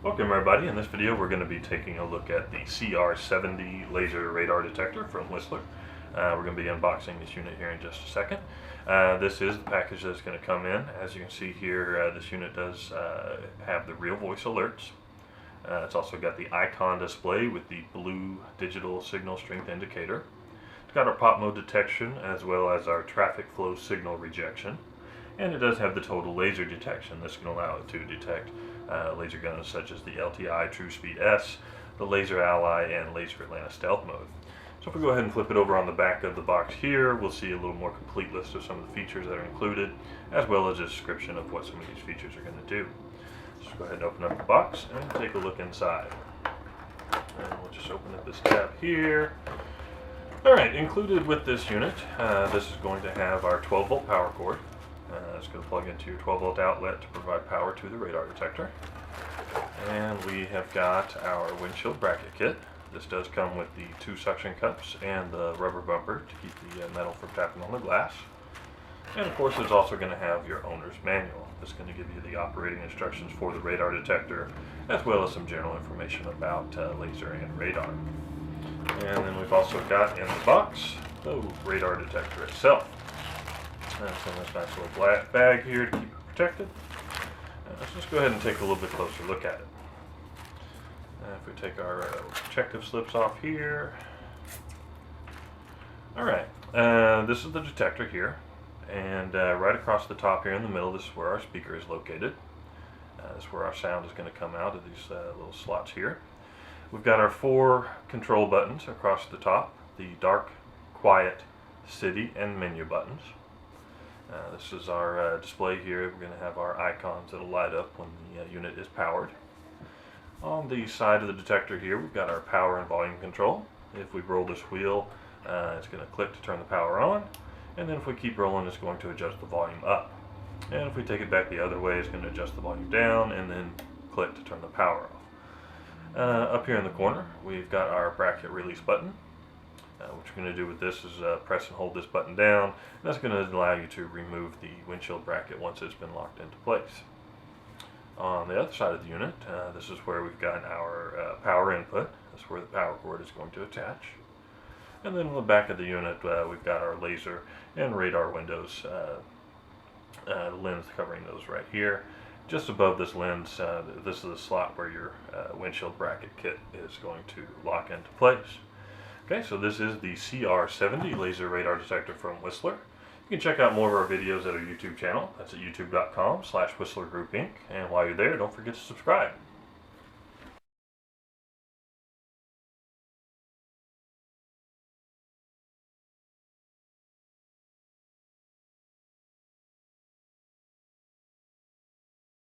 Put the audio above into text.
Welcome everybody. In this video we're going to be taking a look at the CR70 laser radar detector from Whistler. We're going to be unboxing this unit here in just a second. This is the package that's going to come in. As you can see here, this unit does have the real voice alerts. It's also got the icon display with the blue digital signal strength indicator. It's got our pop mode detection as well as our traffic flow signal rejection. And it does have the total laser detection. This can allow it to detect laser guns such as the LTI True Speed S, the Laser Ally, and Laser Atlanta Stealth Mode. So if we go ahead and flip it over on the back of the box here, we'll see a little more complete list of some of the features that are included, as well as a description of what some of these features are going to do. So let's go ahead and open up the box and take a look inside. And we'll just open up this tab here. Alright, included with this unit, this is going to have our 12 volt power cord. It's going to plug into your 12 volt outlet to provide power to the radar detector. And we have got our windshield bracket kit. This does come with the 2 suction cups and the rubber bumper to keep the metal from tapping on the glass. And of course it's also going to have your owner's manual. This is going to give you the operating instructions for the radar detector, as well as some general information about laser and radar. And then we've also got in the box the radar detector itself. It's in this nice little black bag here to keep it protected. Let's just go ahead and take a little bit closer look at it. If we take our protective slips off here. Alright, this is the detector here. And right across the top here in the middle, this is where our speaker is located. This is where our sound is going to come out of these little slots here. We've got our 4 control buttons across the top. The dark, quiet, city, and menu buttons. This is our display here. We're going to have our icons that will light up when the unit is powered. On the side of the detector here, we've got our power and volume control. If we roll this wheel, it's going to click to turn the power on. And then if we keep rolling, it's going to adjust the volume up. And if we take it back the other way, it's going to adjust the volume down and then click to turn the power off. Up here in the corner, we've got our bracket release button. What you're going to do with this is press and hold this button down, and that's going to allow you to remove the windshield bracket once it's been locked into place. On the other side of the unit, this is where we've got our power input. That's where the power cord is going to attach. And then on the back of the unit, we've got our laser and radar windows, lens covering those right here. Just above this lens, this is the slot where your windshield bracket kit is going to lock into place. Okay, so this is the CR70 laser radar detector from Whistler. You can check out more of our videos at our YouTube channel. That's at youtube.com/WhistlerGroupInc. And while you're there, don't forget to subscribe.